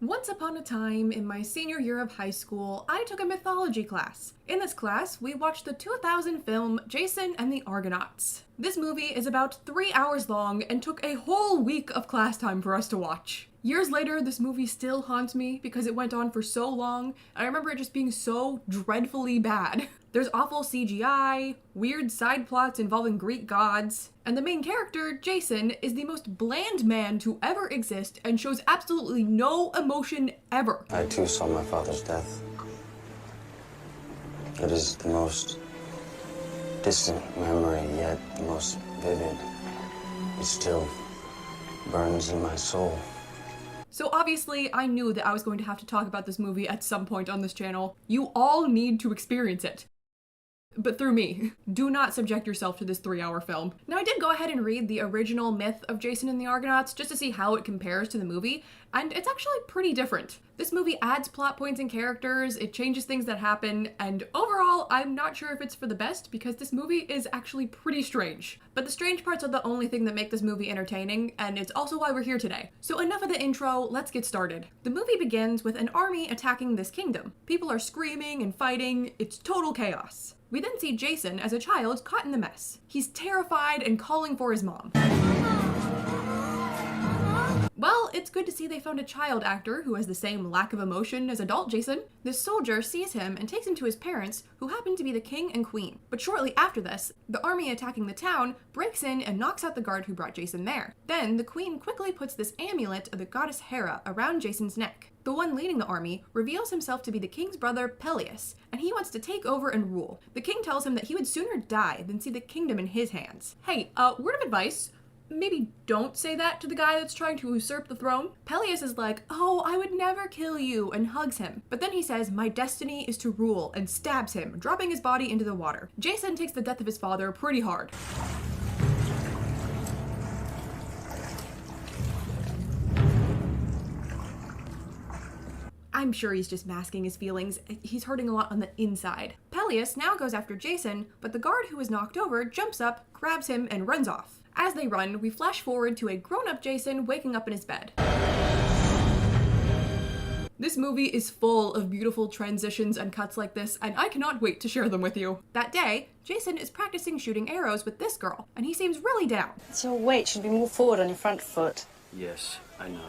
Once upon a time, in my senior year of high school, I took a mythology class. In this class, we watched the 2000 film Jason and the Argonauts. This movie is about 3 hours long and took a whole week of class time for us to watch. Years later, this movie still haunts me because it went on for so long, and I remember it just being so dreadfully bad. There's awful CGI, weird side plots involving Greek gods, and the main character, Jason, is the most bland man to ever exist and shows absolutely no emotion ever. I too saw my father's death. It is the most distant memory, yet the most vivid. It still burns in my soul. So obviously, I knew that I was going to have to talk about this movie at some point on this channel. You all need to experience it. But through me. Do not subject yourself to this 3-hour film. Now, I did go ahead and read the original myth of Jason and the Argonauts just to see how it compares to the movie, and it's actually pretty different. This movie adds plot points and characters, it changes things that happen, and overall, I'm not sure if it's for the best because this movie is actually pretty strange. But the strange parts are the only thing that make this movie entertaining, and it's also why we're here today. So enough of the intro, let's get started. The movie begins with an army attacking this kingdom. People are screaming and fighting, it's total chaos. We then see Jason as a child caught in the mess. He's terrified and calling for his mom. Well, it's good to see they found a child actor who has the same lack of emotion as adult Jason. This soldier sees him and takes him to his parents, who happen to be the king and queen. But shortly after this, the army attacking the town breaks in and knocks out the guard who brought Jason there. Then the queen quickly puts this amulet of the goddess Hera around Jason's neck. The one leading the army reveals himself to be the king's brother, Peleus, and he wants to take over and rule. The king tells him that he would sooner die than see the kingdom in his hands. Hey, word of advice. Maybe don't say that to the guy that's trying to usurp the throne. Peleus is like, oh, I would never kill you, and hugs him. But then he says, my destiny is to rule, and stabs him, dropping his body into the water. Jason takes the death of his father pretty hard. I'm sure he's just masking his feelings. He's hurting a lot on the inside. Peleus now goes after Jason, but the guard who was knocked over jumps up, grabs him, and runs off. As they run, we flash forward to a grown-up Jason waking up in his bed. This movie is full of beautiful transitions and cuts like this, and I cannot wait to share them with you. That day, Jason is practicing shooting arrows with this girl, and he seems really down. So your weight should be more forward on your front foot. Yes, I know.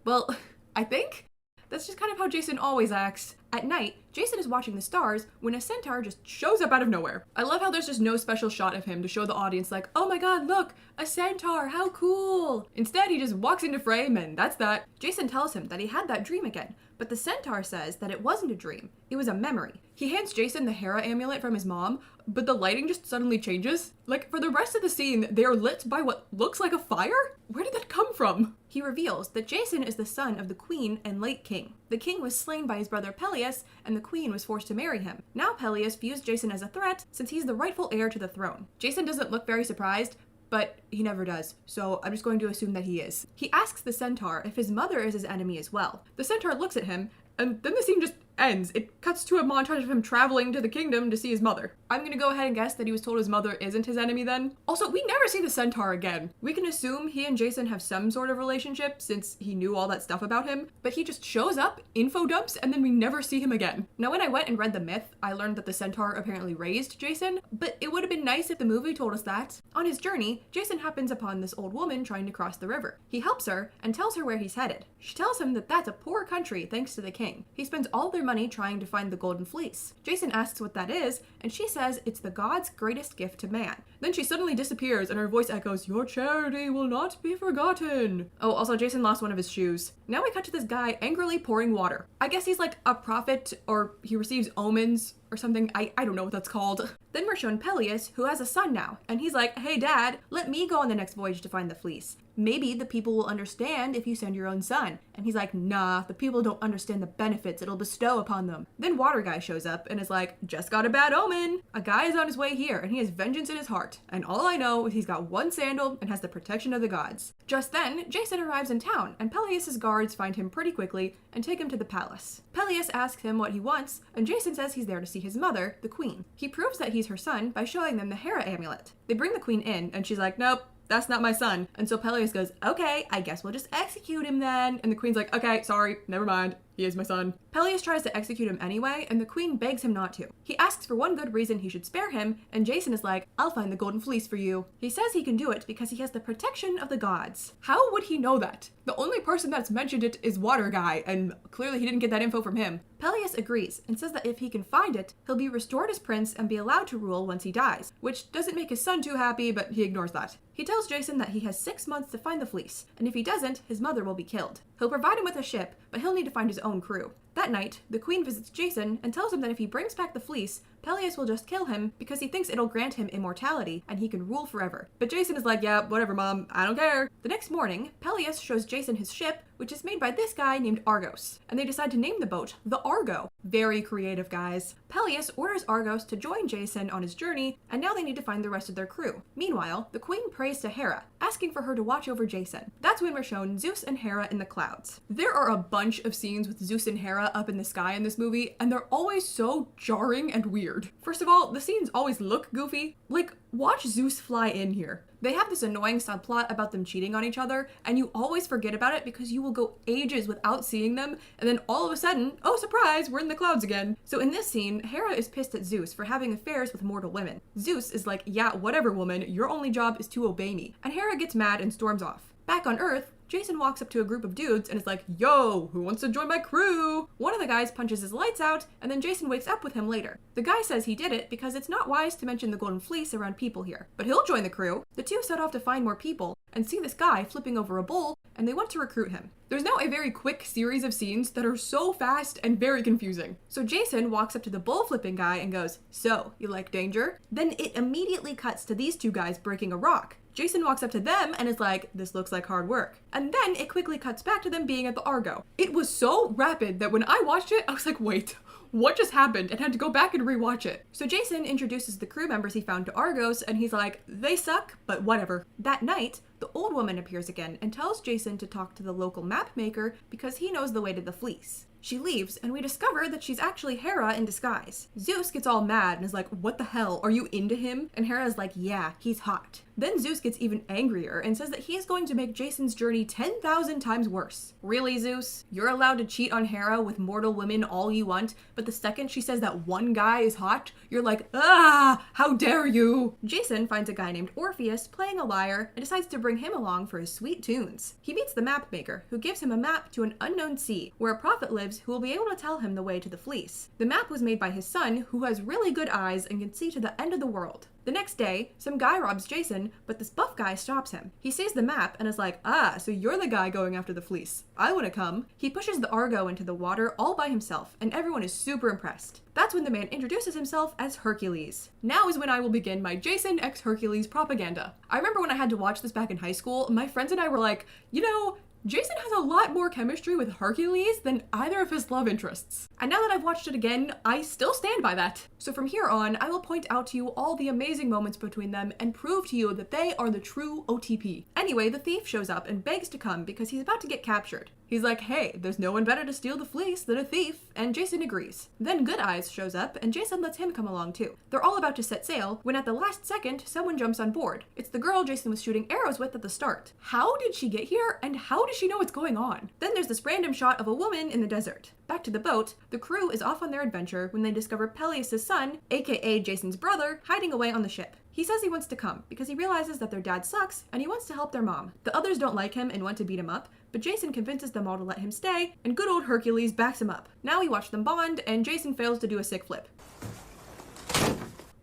Well, I think that's just kind of how Jason always acts. At night, Jason is watching the stars when a centaur just shows up out of nowhere. I love how there's just no special shot of him to show the audience like, oh my god, look, a centaur, how cool. Instead, he just walks into frame and that's that. Jason tells him that he had that dream again, but the centaur says that it wasn't a dream, it was a memory. He hands Jason the Hera amulet from his mom, but the lighting just suddenly changes. Like, for the rest of the scene, they are lit by what looks like a fire? Where did that come from? He reveals that Jason is the son of the queen and late king. The king was slain by his brother Peleus, and the queen was forced to marry him. Now Peleus views Jason as a threat since he's the rightful heir to the throne. Jason doesn't look very surprised, but he never does, so I'm just going to assume that he is. He asks the centaur if his mother is his enemy as well. The centaur looks at him, and then the scene just ends. It cuts to a montage of him traveling to the kingdom to see his mother. I'm gonna go ahead and guess that he was told his mother isn't his enemy then. Also, we never see the centaur again. We can assume he and Jason have some sort of relationship since he knew all that stuff about him, but he just shows up, info dumps, and then we never see him again. Now, when I went and read the myth, I learned that the centaur apparently raised Jason, but it would have been nice if the movie told us that. On his journey, Jason happens upon this old woman trying to cross the river. He helps her and tells her where he's headed. She tells him that that's a poor country thanks to the king. He spends all their money trying to find the golden fleece. Jason asks what that is, and she says it's the god's greatest gift to man. Then she suddenly disappears and her voice echoes, your charity will not be forgotten. Oh, also Jason lost one of his shoes. Now we cut to this guy angrily pouring water. I guess he's like a prophet, or he receives omens or something. I don't know what that's called. Then we're shown Peleus, who has a son now, and he's like, hey dad, let me go on the next voyage to find the fleece. Maybe the people will understand if you send your own son. And he's like, nah, the people don't understand the benefits it'll bestow upon them. Then Water Guy shows up and is like, just got a bad omen. A guy is on his way here and he has vengeance in his heart. And all I know is he's got one sandal and has the protection of the gods. Just then, Jason arrives in town and Peleus' guards find him pretty quickly and take him to the palace. Peleus asks him what he wants and Jason says he's there to see his mother, the queen. He proves that he's her son by showing them the Hera amulet. They bring the queen in and she's like, nope, that's not my son. And so Peleus goes, okay, I guess we'll just execute him then. And the queen's like, okay, sorry, never mind. He is my son. Peleus tries to execute him anyway, and the queen begs him not to. He asks for one good reason he should spare him, and Jason is like, I'll find the golden fleece for you. He says he can do it because he has the protection of the gods. How would he know that? The only person that's mentioned it is Water Guy, and clearly he didn't get that info from him. Peleus agrees and says that if he can find it, he'll be restored as prince and be allowed to rule once he dies, which doesn't make his son too happy, but he ignores that. He tells Jason that he has 6 months to find the fleece, and if he doesn't, his mother will be killed. He'll provide him with a ship, but he'll need to find his own crew. That night, the queen visits Jason and tells him that if he brings back the fleece, Peleus will just kill him because he thinks it'll grant him immortality and he can rule forever. But Jason is like, yeah, whatever, mom, I don't care. The next morning, Peleus shows Jason his ship, which is made by this guy named Argos, and they decide to name the boat the Argo. Very creative, guys. Peleus orders Argos to join Jason on his journey, and now they need to find the rest of their crew. Meanwhile, the queen prays to Hera, asking for her to watch over Jason. That's when we're shown Zeus and Hera in the clouds. There are a bunch of scenes with Zeus and Hera up in the sky in this movie, and they're always so jarring and weird. First of all, the scenes always look goofy. Like, watch Zeus fly in here. They have this annoying subplot about them cheating on each other, and you always forget about it because you will go ages without seeing them, and then all of a sudden, oh surprise, we're in the clouds again. So in this scene, Hera is pissed at Zeus for having affairs with mortal women. Zeus is like, yeah, whatever woman, your only job is to obey me. And Hera gets mad and storms off. Back on Earth, Jason walks up to a group of dudes and is like, yo, who wants to join my crew? One of the guys punches his lights out, and then Jason wakes up with him later. The guy says he did it because it's not wise to mention the golden fleece around people here, but he'll join the crew. The two set off to find more people and see this guy flipping over a bowl, and they want to recruit him. There's now a very quick series of scenes that are so fast and very confusing. So Jason walks up to the bowl flipping guy and goes, so, you like danger? Then it immediately cuts to these two guys breaking a rock. Jason walks up to them and is like, this looks like hard work. And then it quickly cuts back to them being at the Argo. It was so rapid that when I watched it, I was like, wait, what just happened? And had to go back and rewatch it. So Jason introduces the crew members he found to Argos, and he's like, they suck, but whatever. That night, the old woman appears again and tells Jason to talk to the local map maker because he knows the way to the fleece. She leaves, and we discover that she's actually Hera in disguise. Zeus gets all mad and is like, what the hell, are you into him? And Hera's like, yeah, he's hot. Then Zeus gets even angrier and says that he is going to make Jason's journey 10,000 times worse. Really, Zeus? You're allowed to cheat on Hera with mortal women all you want, but the second she says that one guy is hot, you're like, ah, how dare you? Jason finds a guy named Orpheus playing a lyre and decides to bring him along for his sweet tunes. He meets the map maker, who gives him a map to an unknown sea, where a prophet lives who will be able to tell him the way to the fleece. The map was made by his son, who has really good eyes and can see to the end of the world. The next day, some guy robs Jason, but this buff guy stops him. He sees the map and is like, ah, so you're the guy going after the fleece. I want to come. He pushes the Argo into the water all by himself, and everyone is super impressed. That's when the man introduces himself as Hercules. Now is when I will begin my Jason x Hercules propaganda. I remember when I had to watch this back in high school, my friends and I were like, you know, Jason has a lot more chemistry with Hercules than either of his love interests. And now that I've watched it again, I still stand by that. So from here on, I will point out to you all the amazing moments between them and prove to you that they are the true OTP. Anyway, the thief shows up and begs to come because he's about to get captured. He's like, hey, there's no one better to steal the fleece than a thief, and Jason agrees. Then Good Eyes shows up, and Jason lets him come along too. They're all about to set sail, when at the last second, someone jumps on board. It's the girl Jason was shooting arrows with at the start. How did she get here, and how does she know what's going on? Then there's this random shot of a woman in the desert. Back to the boat, the crew is off on their adventure when they discover Peleus' son, aka Jason's brother, hiding away on the ship. He says he wants to come because he realizes that their dad sucks and he wants to help their mom. The others don't like him and want to beat him up, but Jason convinces them all to let him stay, and good old Hercules backs him up. Now we watch them bond, and Jason fails to do a sick flip.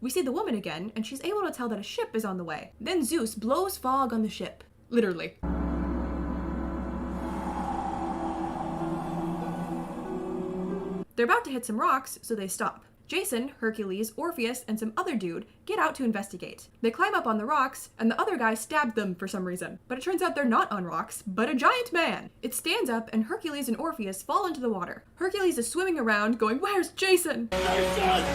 We see the woman again, and she's able to tell that a ship is on the way. Then Zeus blows fog on the ship. Literally. They're about to hit some rocks, so they stop. Jason, Hercules, Orpheus, and some other dude get out to investigate. They climb up on the rocks, and the other guy stabbed them for some reason. But it turns out they're not on rocks, but a giant man. It stands up, and Hercules and Orpheus fall into the water. Hercules is swimming around, going, where's Jason? Jason!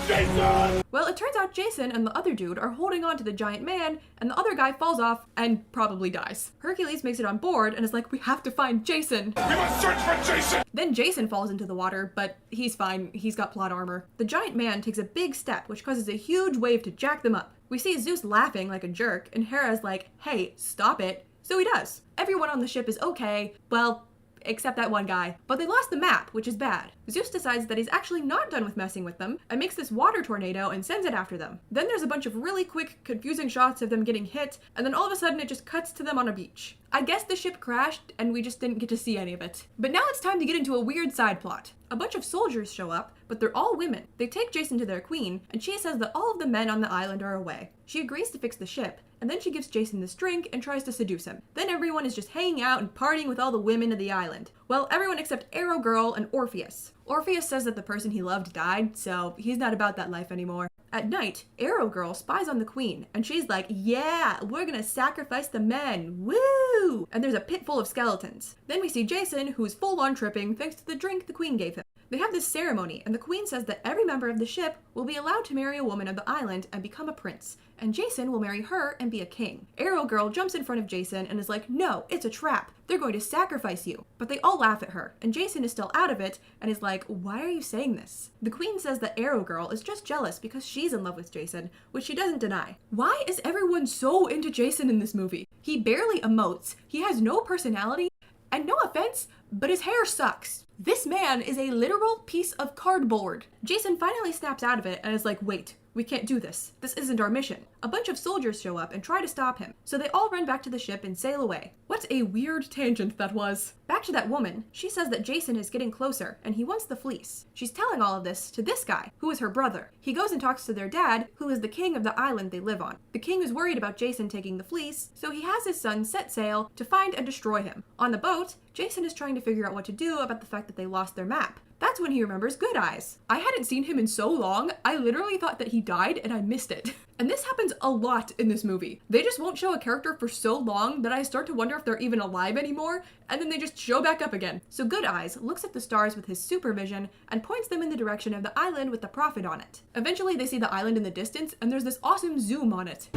Jason! Well, it turns out Jason and the other dude are holding on to the giant man, and the other guy falls off and probably dies. Hercules makes it on board and is like, we have to find Jason. We must search for Jason! Then Jason falls into the water, but he's fine. He's got plot armor. armor, the giant man takes a big step, which causes a huge wave to jack them up. We see Zeus laughing like a jerk, and Hera's like, hey, stop it. So he does. Everyone on the ship is okay, well, except that one guy. But they lost the map, which is bad. Zeus decides that he's actually not done with messing with them and makes this water tornado and sends it after them. Then there's a bunch of really quick, confusing shots of them getting hit, and then all of a sudden it just cuts to them on a beach. I guess the ship crashed and we just didn't get to see any of it. But now it's time to get into a weird side plot. A bunch of soldiers show up, but they're all women. They take Jason to their queen, and she says that all of the men on the island are away. She agrees to fix the ship, and then she gives Jason this drink and tries to seduce him. Then everyone is just hanging out and partying with all the women of the island. Well, everyone except Arrow Girl and Orpheus. Orpheus says that the person he loved died, so he's not about that life anymore. At night, Arrow Girl spies on the queen, and she's like, yeah, we're gonna sacrifice the men, woo! And there's a pit full of skeletons. Then we see Jason, who's full on tripping thanks to the drink the queen gave him. They have this ceremony, and the queen says that every member of the ship will be allowed to marry a woman of the island and become a prince, and Jason will marry her and be a king. Arrow Girl jumps in front of Jason and is like, no, it's a trap. They're going to sacrifice you. But they all laugh at her, and Jason is still out of it and is like, why are you saying this? The queen says that Arrow Girl is just jealous because she's in love with Jason, which she doesn't deny. Why is everyone so into Jason in this movie? He barely emotes, he has no personality, and no offense, but his hair sucks. This man is a literal piece of cardboard. Jason finally snaps out of it and is like, wait, we can't do this. This isn't our mission. A bunch of soldiers show up and try to stop him, so they all run back to the ship and sail away. What a weird tangent that was. Back to that woman, she says that Jason is getting closer and he wants the fleece. She's telling all of this to this guy, who is her brother. He goes and talks to their dad, who is the king of the island they live on. The king is worried about Jason taking the fleece, so he has his son set sail to find and destroy him. On the boat, Jason is trying to figure out what to do about the fact that they lost their map. That's when he remembers Good Eyes. I hadn't seen him in so long, I literally thought that he died and I missed it. And this happens a lot in this movie. They just won't show a character for so long that I start to wonder if they're even alive anymore, and then they just show back up again. So Good Eyes looks at the stars with his supervision and points them in the direction of the island with the prophet on it. Eventually they see the island in the distance and there's this awesome zoom on it.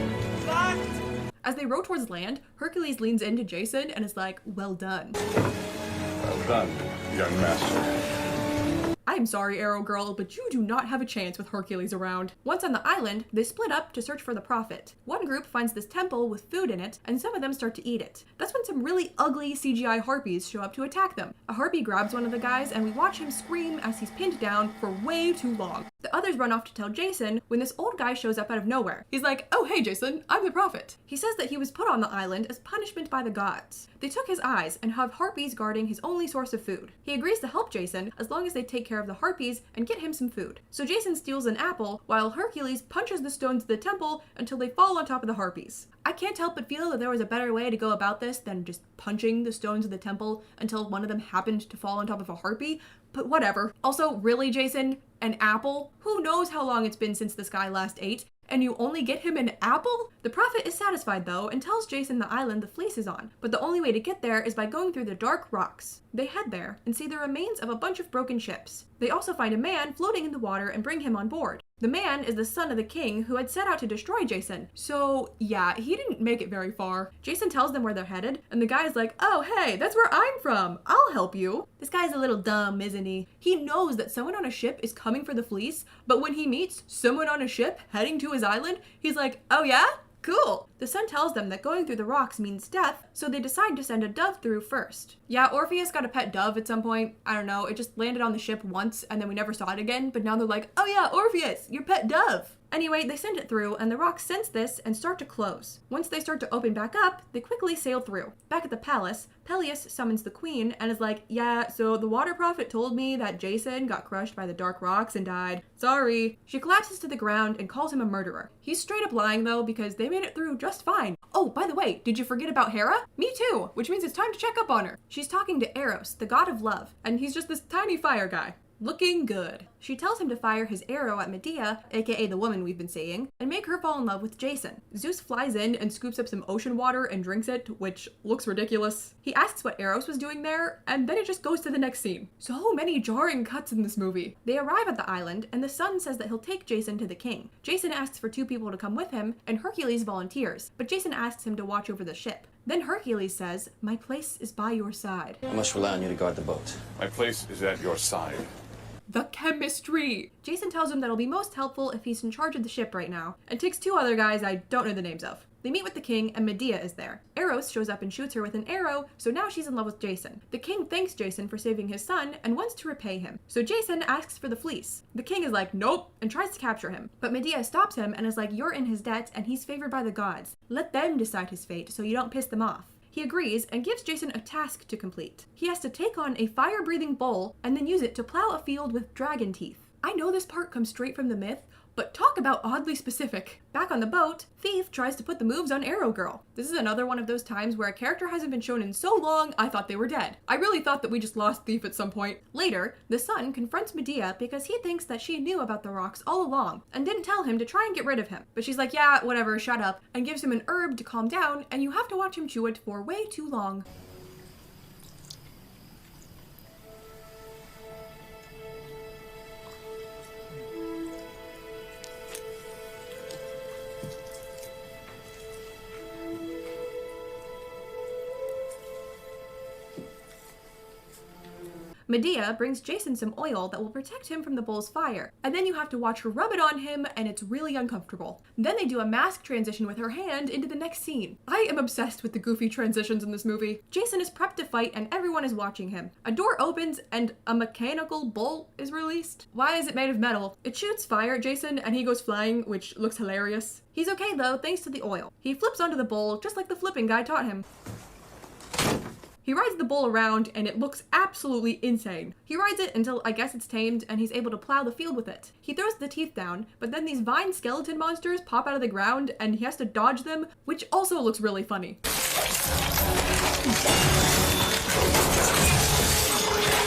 What? As they row towards land, Hercules leans into Jason and is like, well done. Well done, young master. I'm sorry, Arrow Girl, but you do not have a chance with Hercules around. Once on the island, they split up to search for the prophet. One group finds this temple with food in it, and some of them start to eat it. That's when some really ugly CGI harpies show up to attack them. A harpy grabs one of the guys, and we watch him scream as he's pinned down for way too long. The others run off to tell Jason when this old guy shows up out of nowhere. He's like, oh hey Jason, I'm the prophet. He says that he was put on the island as punishment by the gods. They took his eyes and have harpies guarding his only source of food. He agrees to help Jason as long as they take care of the harpies and get him some food. So Jason steals an apple while Hercules punches the stones of the temple until they fall on top of the harpies. I can't help but feel that there was a better way to go about this than just punching the stones of the temple until one of them happened to fall on top of a harpy, but whatever. Also, really Jason? An apple? Who knows how long it's been since this guy last ate? And you only get him an apple? The prophet is satisfied though and tells Jason the island the fleece is on, but the only way to get there is by going through the dark rocks. They head there and see the remains of a bunch of broken ships. They also find a man floating in the water and bring him on board. The man is the son of the king who had set out to destroy Jason. So yeah, he didn't make it very far. Jason tells them where they're headed, and the guy's like, oh hey, that's where I'm from. I'll help you. This guy's a little dumb, isn't he? He knows that someone on a ship is coming for the fleece, but when he meets someone on a ship heading to his island, he's like, oh yeah? Cool. The son tells them that going through the rocks means death, so they decide to send a dove through first. Yeah, Orpheus got a pet dove at some point. I don't know, it just landed on the ship once and then we never saw it again, but now they're like, oh yeah, Orpheus, your pet dove. Anyway, they send it through and the rocks sense this and start to close. Once they start to open back up, they quickly sail through. Back at the palace, Peleus summons the queen and is like, yeah, so the water prophet told me that Jason got crushed by the dark rocks and died. Sorry. She collapses to the ground and calls him a murderer. He's straight up lying though because they made it through just fine. Oh, by the way, did you forget about Hera? Me too, which means it's time to check up on her. She's talking to Eros, the god of love, and he's just this tiny fire guy. Looking good. She tells him to fire his arrow at Medea, aka the woman we've been seeing, and make her fall in love with Jason. Zeus flies in and scoops up some ocean water and drinks it, which looks ridiculous. He asks what Eros was doing there, and then it just goes to the next scene. So many jarring cuts in this movie. They arrive at the island, and the son says that he'll take Jason to the king. Jason asks for 2 people to come with him, and Hercules volunteers, but Jason asks him to watch over the ship. Then Hercules says, my place is by your side. I must rely on you to guard the boat. My place is at your side. The chemistry! Jason tells him that it'll be most helpful if he's in charge of the ship right now, and takes 2 other guys I don't know the names of. They meet with the king, and Medea is there. Eros shows up and shoots her with an arrow, so now she's in love with Jason. The king thanks Jason for saving his son and wants to repay him. So Jason asks for the fleece. The king is like, nope, and tries to capture him. But Medea stops him and is like, you're in his debt and he's favored by the gods. Let them decide his fate so you don't piss them off. He agrees and gives Jason a task to complete. He has to take on a fire-breathing bull and then use it to plow a field with dragon teeth. I know this part comes straight from the myth, but talk about oddly specific. Back on the boat, Thief tries to put the moves on Arrow Girl. This is another one of those times where a character hasn't been shown in so long, I thought they were dead. I really thought that we just lost Thief at some point. Later, the sun confronts Medea because he thinks that she knew about the rocks all along and didn't tell him to try and get rid of him. But she's like, yeah, whatever, shut up, and gives him an herb to calm down, and you have to watch him chew it for way too long. Medea brings Jason some oil that will protect him from the bull's fire, and then you have to watch her rub it on him, and it's really uncomfortable. Then they do a mask transition with her hand into the next scene. I am obsessed with the goofy transitions in this movie. Jason is prepped to fight and everyone is watching him. A door opens and a mechanical bull is released. Why is it made of metal? It shoots fire at Jason and he goes flying, which looks hilarious. He's okay though, thanks to the oil. He flips onto the bull just like the flipping guy taught him. He rides the bull around and it looks absolutely insane. He rides it until I guess it's tamed and he's able to plow the field with it. He throws the teeth down, but then these vine skeleton monsters pop out of the ground and he has to dodge them, which also looks really funny.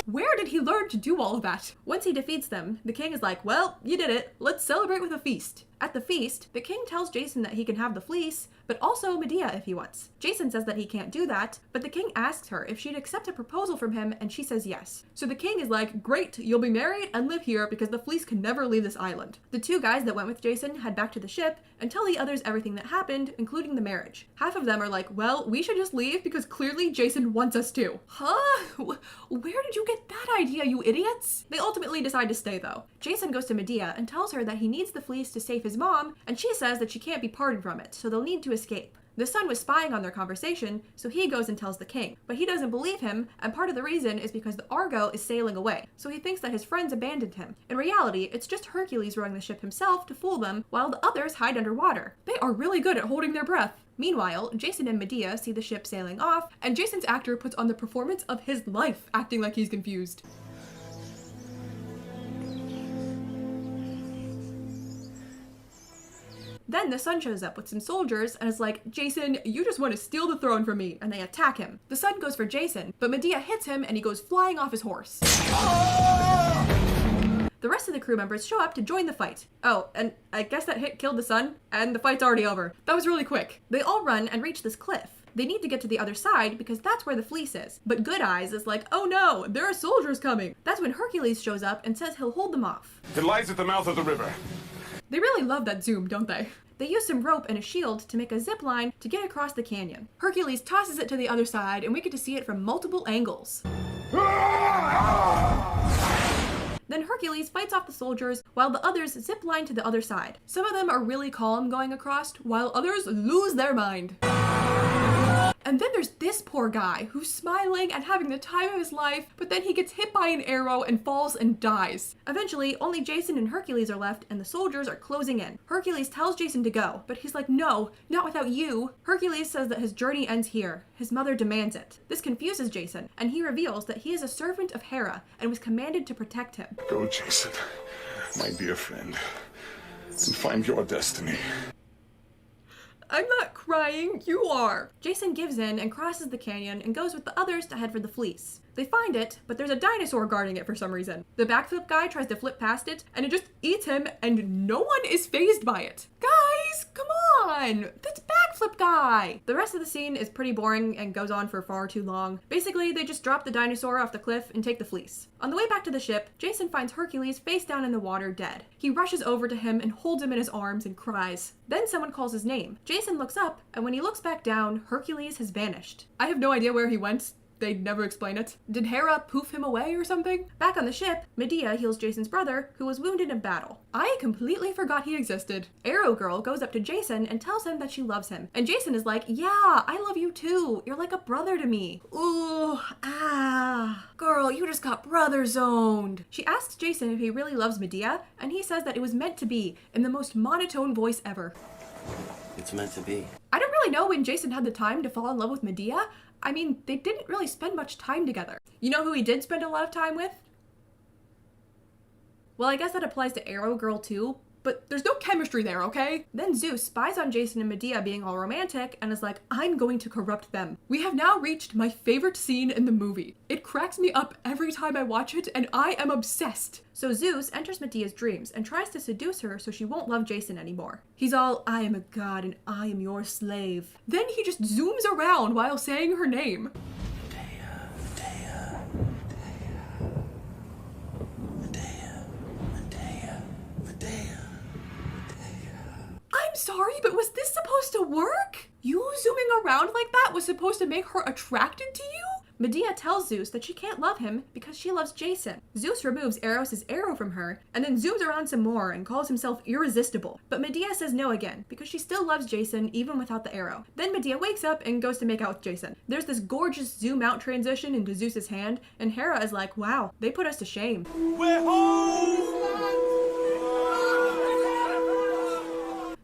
Where did he learn to do all of that? Once he defeats them, the king is like, well, you did it. Let's celebrate with a feast. At the feast, the king tells Jason that he can have the fleece, but also Medea if he wants. Jason says that he can't do that, but the king asks her if she'd accept a proposal from him, and she says yes. So the king is like, great, you'll be married and live here because the fleece can never leave this island. The 2 guys that went with Jason head back to the ship and tell the others everything that happened, including the marriage. Half of them are like, well, we should just leave because clearly Jason wants us to. Huh? Where did you get that idea, you idiots? They ultimately decide to stay though. Jason goes to Medea and tells her that he needs the fleece to save his mom, and she says that she can't be parted from it, so they'll need to escape. The sun was spying on their conversation, so he goes and tells the king. But he doesn't believe him, and part of the reason is because the Argo is sailing away, so he thinks that his friends abandoned him. In reality, it's just Hercules rowing the ship himself to fool them, while the others hide underwater. They are really good at holding their breath. Meanwhile, Jason and Medea see the ship sailing off, and Jason's actor puts on the performance of his life, acting like he's confused. Then the sun shows up with some soldiers and is like, Jason, you just want to steal the throne from me, and they attack him. The sun goes for Jason, but Medea hits him and he goes flying off his horse. The rest of the crew members show up to join the fight. Oh, and I guess that hit killed the sun, and the fight's already over. That was really quick. They all run and reach this cliff. They need to get to the other side because that's where the fleece is. But Good Eyes is like, oh no, there are soldiers coming. That's when Hercules shows up and says he'll hold them off. It lies at the mouth of the river. They really love that zoom, don't they? They use some rope and a shield to make a zip line to get across the canyon. Hercules tosses it to the other side and we get to see it from multiple angles. Then Hercules fights off the soldiers while the others zip line to the other side. Some of them are really calm going across while others lose their mind. And then there's this poor guy who's smiling and having the time of his life, but then he gets hit by an arrow and falls and dies. Eventually, only Jason and Hercules are left and the soldiers are closing in. Hercules tells Jason to go, but he's like, no, not without you. Hercules says that his journey ends here. His mother demands it. This confuses Jason, and he reveals that he is a servant of Hera and was commanded to protect him. Go, Jason, my dear friend, and find your destiny. I'm not crying, you are. Jason gives in and crosses the canyon and goes with the others to head for the fleece. They find it, but there's a dinosaur guarding it for some reason. The backflip guy tries to flip past it, and it just eats him, and no one is fazed by it. Guys, come on! That's backflip guy! The rest of the scene is pretty boring and goes on for far too long. Basically, they just drop the dinosaur off the cliff and take the fleece. On the way back to the ship, Jason finds Hercules face down in the water dead. He rushes over to him and holds him in his arms and cries. Then someone calls his name. Jason looks up, and when he looks back down, Hercules has vanished. I have no idea where he went. they never explain it. Did Hera poof him away or something? Back on the ship, Medea heals Jason's brother, who was wounded in battle. I completely forgot he existed. Arrow Girl goes up to Jason and tells him that she loves him. And Jason is like, yeah, I love you too. You're like a brother to me. Ooh, girl, you just got brother zoned. She asks Jason if he really loves Medea, and he says that it was meant to be, in the most monotone voice ever. It's meant to be. I don't really know when Jason had the time to fall in love with Medea. I mean, they didn't really spend much time together. You know who he did spend a lot of time with? Well, I guess that applies to Arrow Girl too, but there's no chemistry there, okay? Then Zeus spies on Jason and Medea being all romantic and is like, I'm going to corrupt them. We have now reached my favorite scene in the movie. It cracks me up every time I watch it, and I am obsessed. So Zeus enters Medea's dreams and tries to seduce her so she won't love Jason anymore. He's all, I am a god and I am your slave. Then he just zooms around while saying her name. I'm sorry, but was this supposed to work? You zooming around like that was supposed to make her attracted to you? Medea tells Zeus that she can't love him because she loves Jason. Zeus removes Eros' arrow from her and then zooms around some more and calls himself irresistible. But Medea says no again because she still loves Jason even without the arrow. Then Medea wakes up and goes to make out with Jason. There's this gorgeous zoom out transition into Zeus' hand, and Hera is like, wow, they put us to shame. We're home!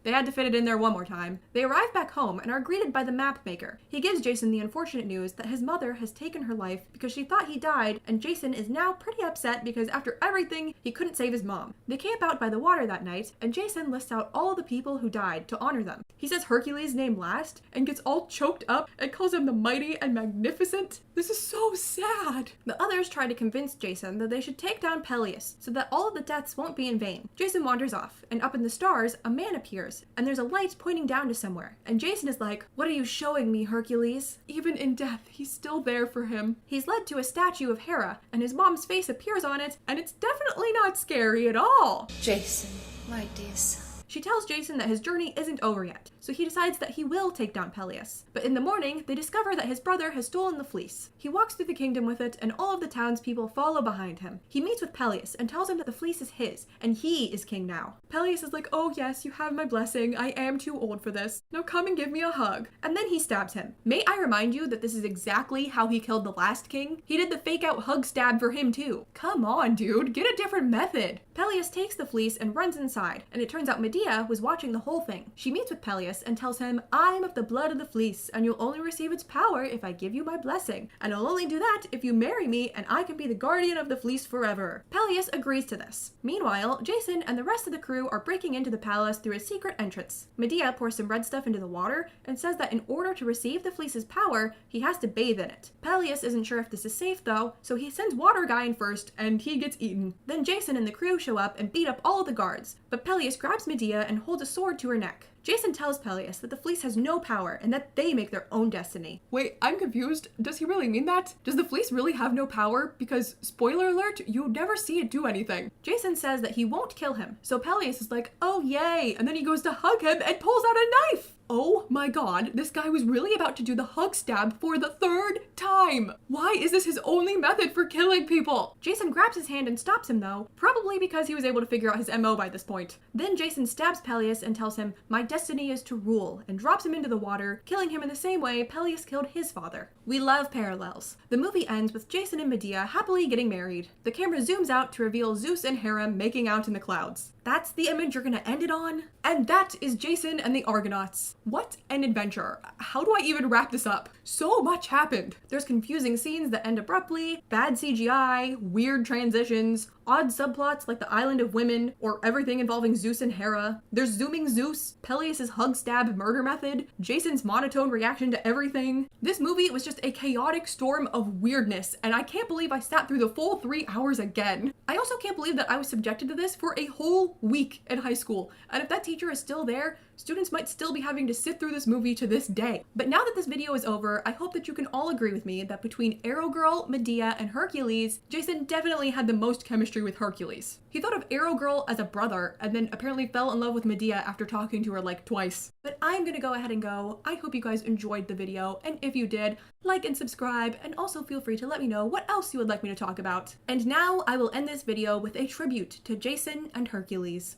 They had to fit it in there one more time. They arrive back home and are greeted by the map maker. He gives Jason the unfortunate news that his mother has taken her life because she thought he died, and Jason is now pretty upset because after everything, he couldn't save his mom. They camp out by the water that night, and Jason lists out all the people who died to honor them. He says Hercules' name last and gets all choked up and calls him the mighty and magnificent. This is so sad. The others try to convince Jason that they should take down Peleus so that all of the deaths won't be in vain. Jason wanders off, and up in the stars, a man appears, and there's a light pointing down to somewhere. And Jason is like, what are you showing me, Hercules? Even in death, he's still there for him. He's led to a statue of Hera, and his mom's face appears on it, and it's definitely not scary at all. Jason, my dear son. She tells Jason that his journey isn't over yet, so he decides that he will take down Peleus. But in the morning, they discover that his brother has stolen the fleece. He walks through the kingdom with it, and all of the townspeople follow behind him. He meets with Peleus and tells him that the fleece is his, and he is king now. Peleus is like, oh yes, you have my blessing. I am too old for this. Now come and give me a hug. And then he stabs him. May I remind you that this is exactly how he killed the last king? He did the fake out hug stab for him too. Come on, dude, get a different method. Peleus takes the fleece and runs inside, and it turns out Medea was watching the whole thing. She meets with Peleus and tells him, I'm of the blood of the fleece, and you'll only receive its power if I give you my blessing. And I'll only do that if you marry me, and I can be the guardian of the fleece forever. Peleus agrees to this. Meanwhile, Jason and the rest of the crew are breaking into the palace through a secret entrance. Medea pours some red stuff into the water and says that in order to receive the fleece's power, he has to bathe in it. Peleus isn't sure if this is safe though, so he sends Water Guy in first, and he gets eaten. Then Jason and the crew show up and beat up all of the guards, but Peleus grabs Medea and holds a sword to her neck. Jason tells Peleus that the fleece has no power and that they make their own destiny. Wait, I'm confused. Does he really mean that? Does the fleece really have no power? Because, spoiler alert, you never see it do anything. Jason says that he won't kill him, so Peleus is like, oh yay, and then he goes to hug him and pulls out a knife! Oh my god, this guy was really about to do the hug stab for the third time! Why is this his only method for killing people? Jason grabs his hand and stops him though, probably because he was able to figure out his MO by this point. Then Jason stabs Peleus and tells him, my destiny is to rule, and drops him into the water, killing him in the same way Peleus killed his father. We love parallels. The movie ends with Jason and Medea happily getting married. The camera zooms out to reveal Zeus and Hera making out in the clouds. That's the image you're gonna end it on? And that is Jason and the Argonauts. What an adventure. How do I even wrap this up? So much happened. There's confusing scenes that end abruptly, bad CGI, weird transitions, odd subplots like the Island of Women, or everything involving Zeus and Hera. There's zooming Zeus, Peleus' hug stab murder method, Jason's monotone reaction to everything. This movie was just a chaotic storm of weirdness, and I can't believe I sat through the full 3 hours again. I also can't believe that I was subjected to this for a whole week in high school, and if that teacher is still there, students might still be having to sit through this movie to this day. But now that this video is over, I hope that you can all agree with me that between Arrow Girl, Medea, and Hercules, Jason definitely had the most chemistry chemistry with Hercules. He thought of Arrow Girl as a brother, and then apparently fell in love with Medea after talking to her like twice. But I'm gonna go ahead and go. I hope you guys enjoyed the video, and if you did, like and subscribe, and also feel free to let me know what else you would like me to talk about. And now I will end this video with a tribute to Jason and Hercules.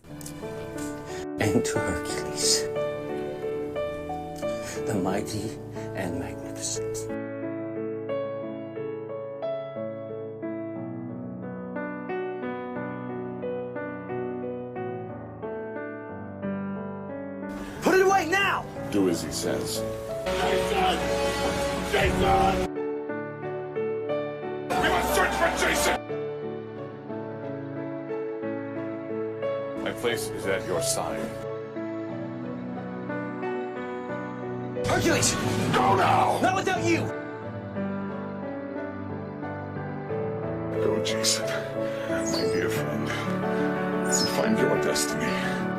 And to Hercules, the mighty and magnificent. Put it away now! Do as he says. Jason! Jason! We must search for Jason! My place is at your side. Hercules! Go now! Not without you! Go, Jason. Might be a friend. And find your destiny.